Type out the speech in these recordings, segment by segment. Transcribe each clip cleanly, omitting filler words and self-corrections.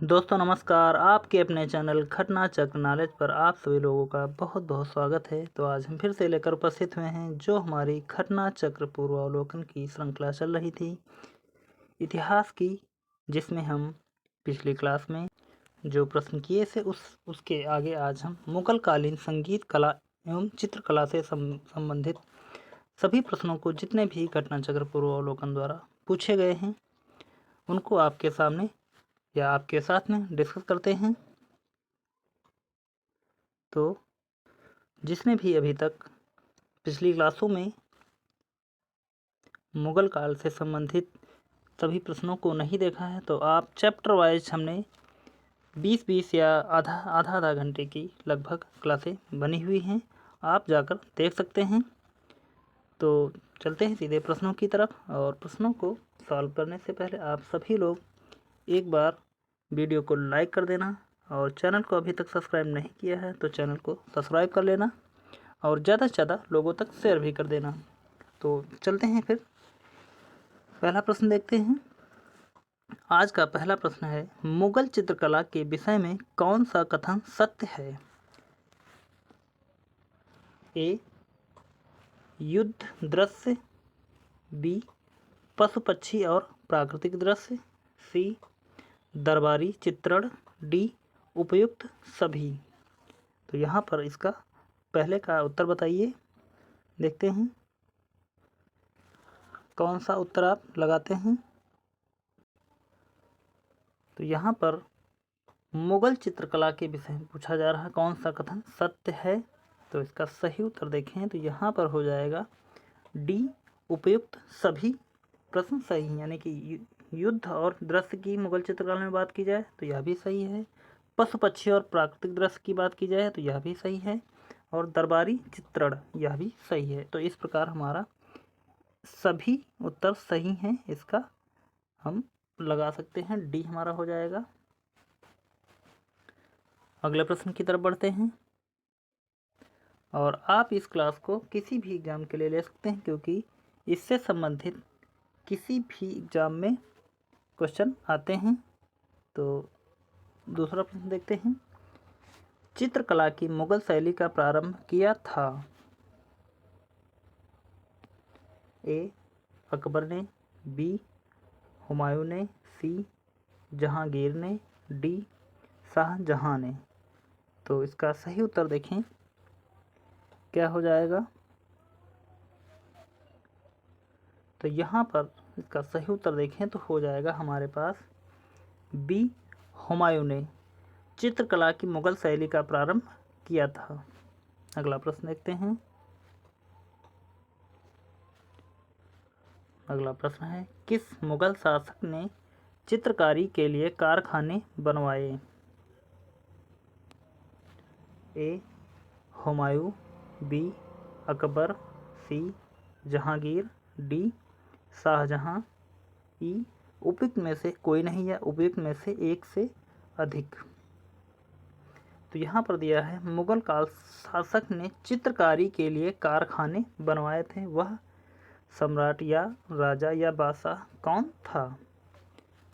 दोस्तों नमस्कार। आपके अपने चैनल घटना चक्र नॉलेज पर आप सभी लोगों का बहुत बहुत स्वागत है। तो आज हम फिर से लेकर उपस्थित हुए हैं जो हमारी घटना चक्र पूर्वावलोकन की श्रृंखला चल रही थी इतिहास की, जिसमें हम पिछली क्लास में जो प्रश्न किए थे उसके आगे आज हम मुगल कालीन संगीत कला एवं चित्रकला से संबंधित सभी प्रश्नों को जितने भी घटना चक्र पूर्वावलोकन द्वारा पूछे गए हैं उनको आपके सामने या आपके साथ में डिस्कस करते हैं। तो जिसने भी अभी तक पिछली क्लासों में मुगल काल से संबंधित सभी प्रश्नों को नहीं देखा है तो आप चैप्टर वाइज हमने 20-20 या आधा घंटे की लगभग क्लासें बनी हुई हैं, आप जाकर देख सकते हैं। तो चलते हैं सीधे प्रश्नों की तरफ। और प्रश्नों को सॉल्व करने से पहले आप सभी लोग एक बार वीडियो को लाइक कर देना और चैनल को अभी तक सब्सक्राइब नहीं किया है तो चैनल को सब्सक्राइब कर लेना और ज़्यादा से ज़्यादा लोगों तक शेयर भी कर देना। तो चलते हैं फिर पहला प्रश्न देखते हैं। आज का पहला प्रश्न है, मुगल चित्रकला के विषय में कौन सा कथन सत्य है? ए युद्ध दृश्य, बी पशु पक्षी और प्राकृतिक दृश्य, सी दरबारी चित्रण, डी उपयुक्त सभी। तो यहाँ पर इसका पहले का उत्तर बताइए। देखते हैं कौन सा उत्तर आप लगाते हैं। तो यहाँ पर मुगल चित्रकला के विषय में पूछा जा रहा है कौन सा कथन सत्य है। तो इसका सही उत्तर देखें तो यहाँ पर हो जाएगा डी उपयुक्त सभी। प्रश्न सही, यानी कि युद्ध और दृश्य की मुगल चित्रकला में बात की जाए तो यह भी सही है, पशु पक्षी और प्राकृतिक दृश्य की बात की जाए तो यह भी सही है, और दरबारी चित्रण यह भी सही है। तो इस प्रकार हमारा सभी उत्तर सही हैं, इसका हम लगा सकते हैं, डी हमारा हो जाएगा। अगले प्रश्न की तरफ बढ़ते हैं। और आप इस क्लास को किसी भी एग्जाम के लिए ले सकते हैं क्योंकि इससे संबंधित किसी भी एग्जाम में क्वेश्चन आते हैं। तो दूसरा प्रश्न देखते हैं, चित्रकला की मुगल शैली का प्रारंभ किया था? ए अकबर ने, बी हुमायूं ने, सी जहांगीर ने, डी शाहजहां ने। तो इसका सही उत्तर देखें क्या हो जाएगा। तो यहाँ पर इसका सही उत्तर देखें तो हो जाएगा हमारे पास बी हुमायूं ने चित्रकला की मुगल शैली का प्रारंभ किया था। अगला प्रश्न देखते हैं। अगला प्रश्न है, किस मुगल शासक ने चित्रकारी के लिए कारखाने बनवाए? ए हुमायूं, बी अकबर, सी जहांगीर, डी शाहजहां, ई उपयुक्त में से कोई नहीं या उपयुक्त में से एक से अधिक। तो यहाँ पर दिया है मुगल काल शासक ने चित्रकारी के लिए कारखाने बनवाए थे, वह सम्राट या राजा या बादशाह कौन था?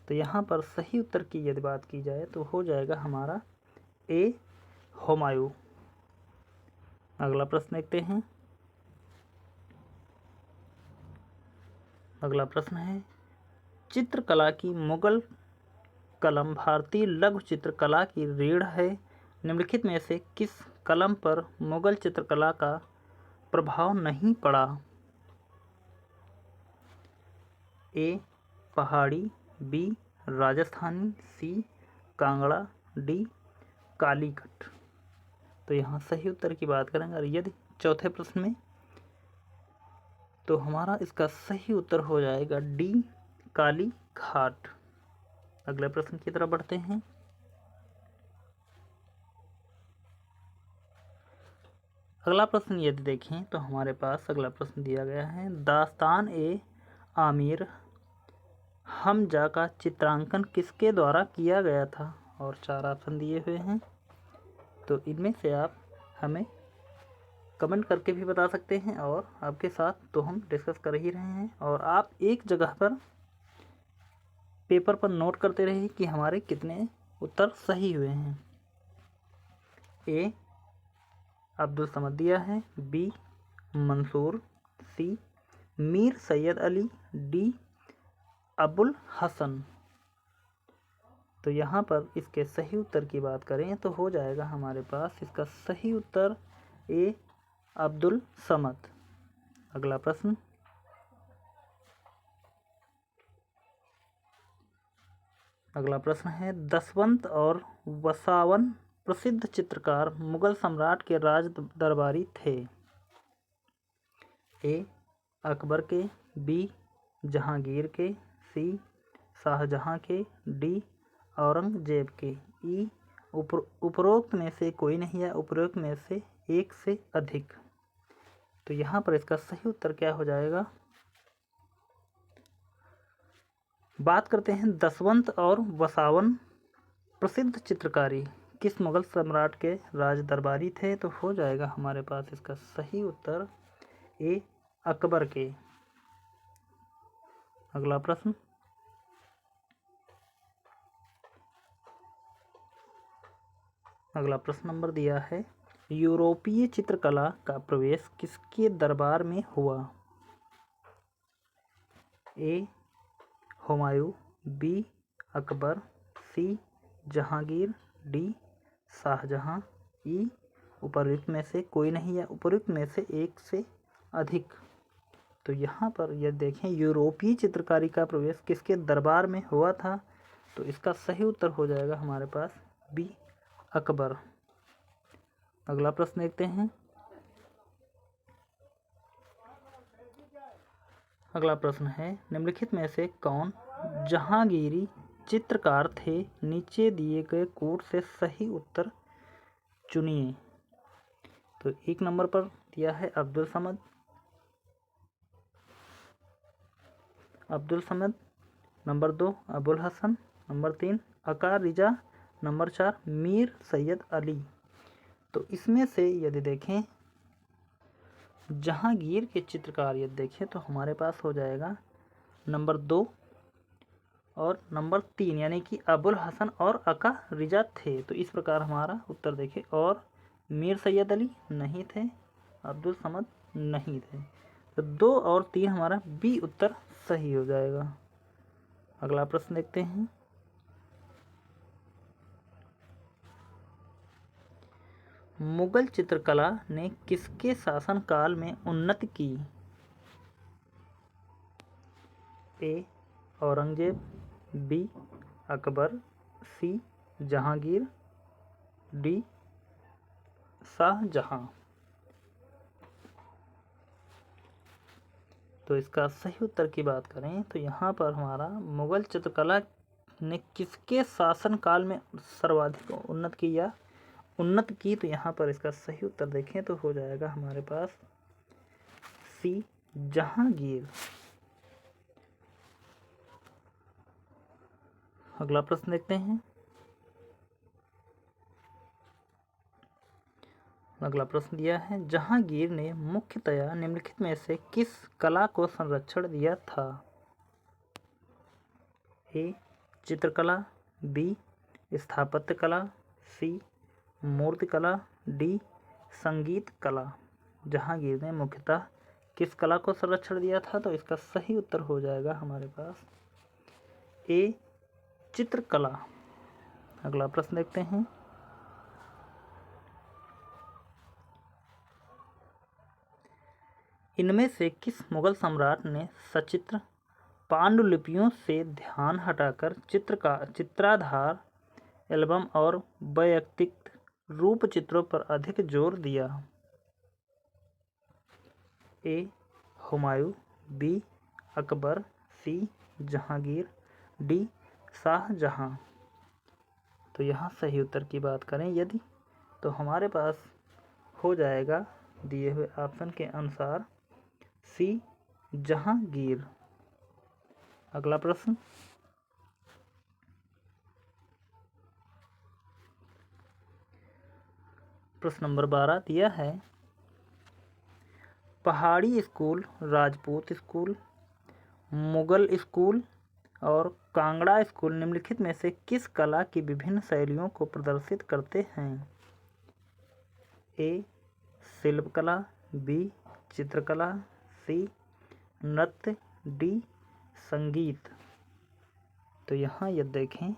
तो यहाँ पर सही उत्तर की यदि बात की जाए तो हो जाएगा हमारा ए हुमायूं। अगला प्रश्न देखते हैं। अगला प्रश्न है, चित्रकला की मुगल कलम भारतीय लघु चित्रकला की रीढ़ है, निम्नलिखित में से किस कलम पर मुगल चित्रकला का प्रभाव नहीं पड़ा? ए पहाड़ी, बी राजस्थानी, सी कांगड़ा, डी कालीकट। तो यहाँ सही उत्तर की बात करेंगे और यदि चौथे प्रश्न में तो हमारा इसका सही उत्तर हो जाएगा डी काली घाट। अगले प्रश्न की तरफ बढ़ते हैं। अगला प्रश्न यदि देखें तो हमारे पास अगला प्रश्न दिया गया है, दास्तान ए आमिर हमजा का चित्रांकन किसके द्वारा किया गया था? और 4 ऑप्शन दिए हुए हैं, तो इनमें से आप हमें कमेंट करके भी बता सकते हैं और आपके साथ तो हम डिस्कस कर ही रहे हैं। और आप एक जगह पर पेपर पर नोट करते रहिए कि हमारे कितने उत्तर सही हुए हैं। ए अब्दुल समद दिया है, बी मंसूर, सी मीर सैयद अली, डी अबुल हसन। तो यहाँ पर इसके सही उत्तर की बात करें तो हो जाएगा हमारे पास इसका सही उत्तर ए अब्दुल समद। अगला प्रश्न, है दसवंत और वसावन प्रसिद्ध चित्रकार मुगल सम्राट के राज दरबारी थे। ए अकबर के, बी जहांगीर के, सी शाहजहां के, डी औरंगजेब के। ई उपरोक्त में से कोई नहीं है, उपरोक्त में से एक से अधिक। तो यहाँ पर इसका सही उत्तर क्या हो जाएगा? बात करते हैं दसवंत और वसावन प्रसिद्ध चित्रकारी किस मुगल सम्राट के राज दरबारी थे, तो हो जाएगा हमारे पास इसका सही उत्तर ए अकबर के। अगला प्रश्न, नंबर दिया है यूरोपीय चित्रकला का प्रवेश किसके दरबार में हुआ? ए हुमायूं, बी अकबर, सी जहांगीर, डी शाहजहां। ई उपरोक्त में से कोई नहीं है, उपरोक्त में से एक से अधिक। तो यहाँ पर यह देखें यूरोपीय चित्रकारी का प्रवेश किसके दरबार में हुआ था, तो इसका सही उत्तर हो जाएगा हमारे पास बी अकबर। अगला प्रश्न देखते हैं। अगला प्रश्न है निम्नलिखित में से कौन जहांगीरी चित्रकार थे? नीचे दिए गए कोड से सही उत्तर चुनिए। तो एक नंबर पर दिया है अब्दुल समद, नंबर 2 अबुल हसन, नंबर 3 अका रिजा, नंबर 4 मीर सैयद अली। तो इसमें से यदि देखें जहांगीर के चित्रकार यदि देखें तो हमारे पास हो जाएगा नंबर 2 और नंबर 3 यानी कि अबुल हसन और अका रिजा थे। तो इस प्रकार हमारा उत्तर देखें, और मीर सैयद अली नहीं थे, अब्दुल समद नहीं थे। तो 2 और 3 हमारा बी उत्तर सही हो जाएगा। अगला प्रश्न देखते हैं। मुगल चित्रकला ने किसके शासनकाल में उन्नति की? ए औरंगजेब, बी अकबर, सी जहांगीर, डी शाहजहां। तो इसका सही उत्तर की बात करें तो यहाँ पर हमारा मुगल चित्रकला ने किसके शासनकाल में सर्वाधिक उन्नत की, तो यहाँ पर इसका सही उत्तर देखें तो हो जाएगा हमारे पास सी जहांगीर। अगला प्रश्न देखते हैं। अगला प्रश्न दिया है जहांगीर ने मुख्यतया निम्नलिखित में से किस कला को संरक्षण दिया था? ए चित्रकला, बी स्थापत्य कला, सी मूर्ति कला, डी संगीत कला। जहांगीर ने मुख्यतः किस कला को संरक्षण दिया था, तो इसका सही उत्तर हो जाएगा हमारे पास ए चित्रकला। अगला प्रश्न देखते हैं। इनमें से किस मुगल सम्राट ने सचित्र पांडुलिपियों से ध्यान हटाकर चित्राधार एल्बम और वैयक्तिक रूप चित्रों पर अधिक जोर दिया? ए हुमायूं, बी अकबर, सी जहांगीर, डी शाहजहां। तो यहाँ सही उत्तर की बात करें यदि तो हमारे पास हो जाएगा दिए हुए ऑप्शन के अनुसार सी जहांगीर। अगला प्रश्न। प्रश्न नंबर 12 दिया है पहाड़ी school, Rajput school, Mughal school, और कांगड़ा स्कूल निम्नलिखित में से किस कला की विभिन्न शैलियों को प्रदर्शित करते हैं? ए शिल्पकला, बी चित्रकला, सी नृत्य, डी संगीत। तो यहाँ ये देखें,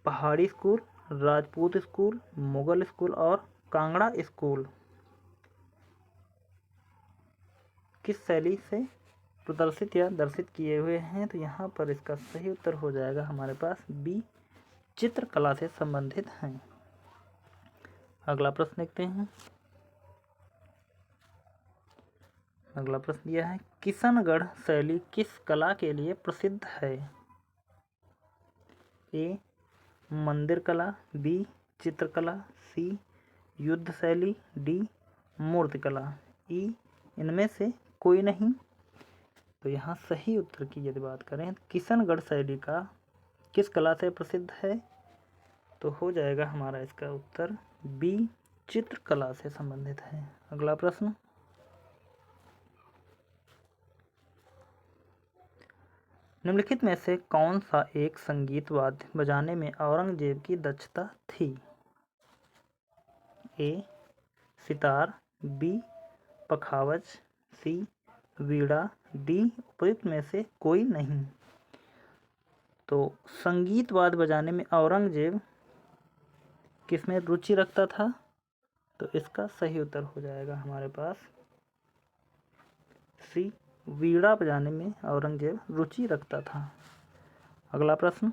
पहाड़ी school, Rajput school, Mughal school और कांगड़ा स्कूल किस शैली से प्रदर्शित या दर्शित किए हुए हैं? तो यहाँ पर इसका सही उत्तर हो जाएगा हमारे पास बी चित्रकला से संबंधित हैं। अगला प्रश्न देखते हैं। अगला प्रश्न यह है, किशनगढ़ शैली किस कला के लिए प्रसिद्ध है? ए मंदिर कला, बी चित्रकला, सी युद्ध शैली, डी मूर्तिकला। ई इनमें से कोई नहीं। तो यहाँ सही उत्तर की यदि बात करें, किशनगढ़ शैली का किस कला से प्रसिद्ध है? तो हो जाएगा हमारा इसका उत्तर बी चित्रकला से संबंधित है। अगला प्रश्न, निम्नलिखित में से कौन सा एक संगीत वाद्य बजाने में औरंगजेब की दक्षता थी? ए सितार, बी पखावज, सी वीणा, डी उपयुक्त में से कोई नहीं। तो संगीत वाद्य बजाने में औरंगजेब किसमें रुचि रखता था? तो इसका सही उत्तर हो जाएगा हमारे पास सी वीणा बजाने में औरंगजेब रुचि रखता था। अगला प्रश्न,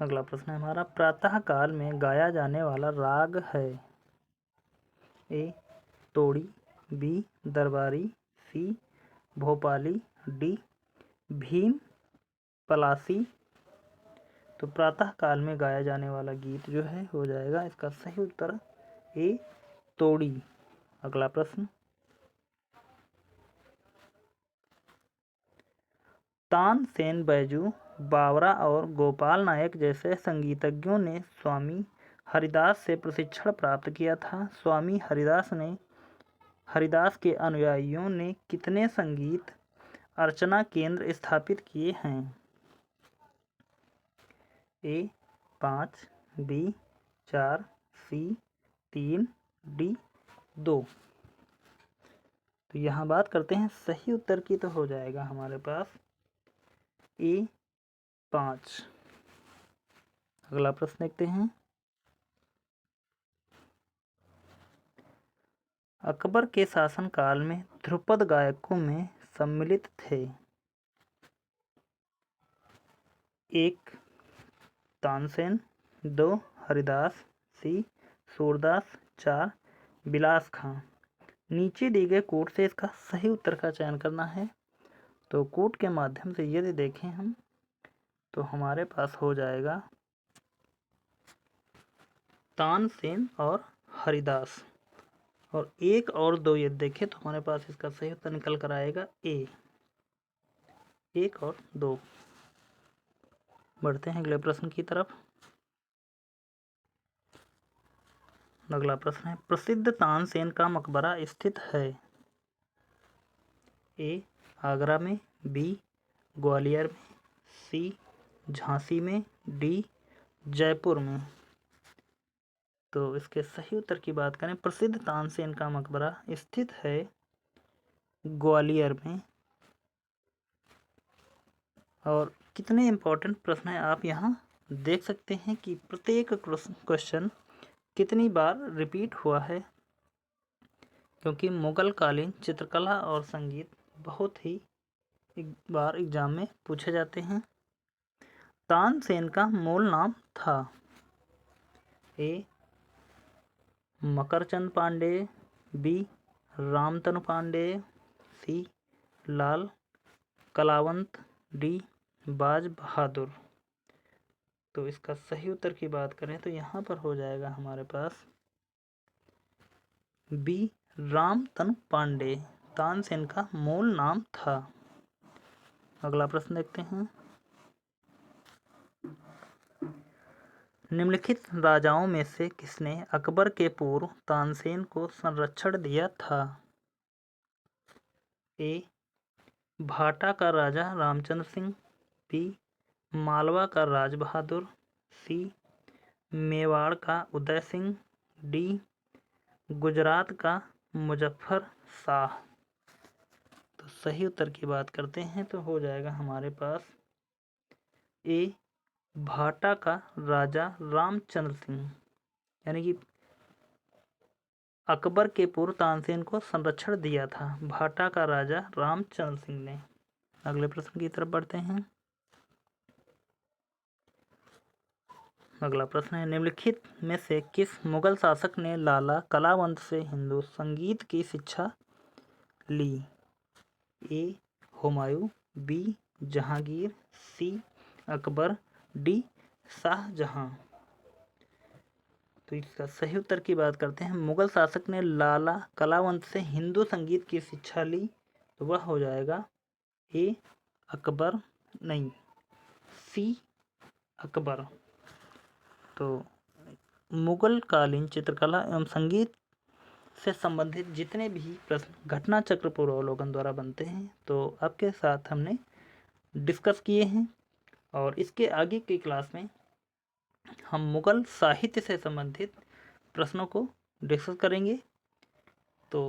है हमारा, प्रातः काल में गाया जाने वाला राग है? ए तोड़ी, बी दरबारी, सी भोपाली, डी भीम पलासी। तो प्रातः काल में गाया जाने वाला गीत जो है हो जाएगा इसका सही उत्तर ए तोड़ी। अगला प्रश्न, तानसेन, बैजू बावरा और गोपाल नायक जैसे संगीतज्ञों ने स्वामी हरिदास से प्रशिक्षण प्राप्त किया था। स्वामी हरिदास के अनुयायियों ने कितने संगीत अर्चना केंद्र स्थापित किए हैं? ए 5, बी 4, सी 3, डी 2। तो यहाँ बात करते हैं सही उत्तर की, तो हो जाएगा हमारे पास ए 5। अगला प्रश्न देखते हैं। अकबर के शासनकाल में ध्रुपद गायकों में सम्मिलित थे? 1 तानसेन, 2 हरिदास, सी सूरदास, 4 बिलास खां। नीचे दिए गए कोड से इसका सही उत्तर का चयन करना है। तो कोड के माध्यम से यदि देखें हम, तो हमारे पास हो जाएगा तानसेन और हरिदास। और 1 और 2 यदि देखें तो हमारे पास इसका सही उत्तर निकल कर आएगा ए 1 और 2। बढ़ते हैं अगले प्रश्न की तरफ। अगला प्रश्न है, प्रसिद्ध तानसेन का मकबरा स्थित है? ए आगरा में, बी ग्वालियर में, सी झांसी में, डी जयपुर में। तो इसके सही उत्तर की बात करें, प्रसिद्ध तानसेन का मकबरा स्थित है ग्वालियर में। और कितने इम्पोर्टेंट प्रश्न हैं आप यहाँ देख सकते हैं कि प्रत्येक क्वेश्चन कितनी बार रिपीट हुआ है, क्योंकि मुगल कालीन चित्रकला और संगीत बहुत ही एक बार एग्जाम में पूछे जाते हैं। तानसेन का मूल नाम था? ए मकरचंद पांडे, बी रामतनु पांडे, सी लाल कलावंत, डी बाज बहादुर। तो इसका सही उत्तर की बात करें तो यहाँ पर हो जाएगा हमारे पास बी रामतनु पांडे तानसेन का मूल नाम था। अगला प्रश्न देखते हैं। निम्नलिखित राजाओं में से किसने अकबर के पूर्व तानसेन को संरक्षण दिया था? ए भाटा का राजा रामचंद्र सिंह, बी मालवा का राज बहादुर, सी मेवाड़ का उदय सिंह, डी गुजरात का मुजफ्फर शाह। तो सही उत्तर की बात करते हैं तो हो जाएगा हमारे पास ए भाटा का राजा रामचंद्र सिंह, यानी कि अकबर के पूर्व तानसेन को संरक्षण दिया था भाटा का राजा रामचंद्र सिंह ने। अगले प्रश्न की तरफ बढ़ते हैं। अगला प्रश्न है, निम्नलिखित में से किस मुगल शासक ने लाला कलावंत से हिंदू संगीत की शिक्षा ली? ए हुमायूं, बी जहांगीर, सी अकबर, डी शाहजहां। तो इसका सही उत्तर की बात करते हैं, मुगल शासक ने लाला कलावंत से हिंदू संगीत की शिक्षा ली, तो वह हो जाएगा ए अकबर, नहीं सी अकबर। तो मुगल कालीन चित्रकला एवं संगीत से संबंधित जितने भी प्रश्न घटना चक्र पूर्वावलोकन द्वारा बनते हैं तो आपके साथ हमने डिस्कस किए हैं, और इसके आगे की क्लास में हम मुगल साहित्य से संबंधित प्रश्नों को डिस्कस करेंगे। तो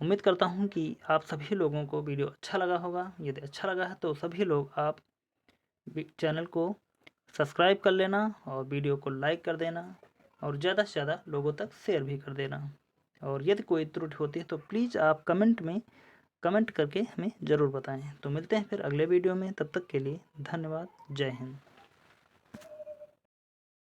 उम्मीद करता हूं कि आप सभी लोगों को वीडियो अच्छा लगा होगा। यदि अच्छा लगा है तो सभी लोग आप चैनल को सब्सक्राइब कर लेना और वीडियो को लाइक कर देना और ज़्यादा से ज़्यादा लोगों तक शेयर भी कर देना। और यदि कोई त्रुटि होती है तो प्लीज़ आप कमेंट करके हमें ज़रूर बताएं। तो मिलते हैं फिर अगले वीडियो में, तब तक के लिए धन्यवाद। जय हिंद।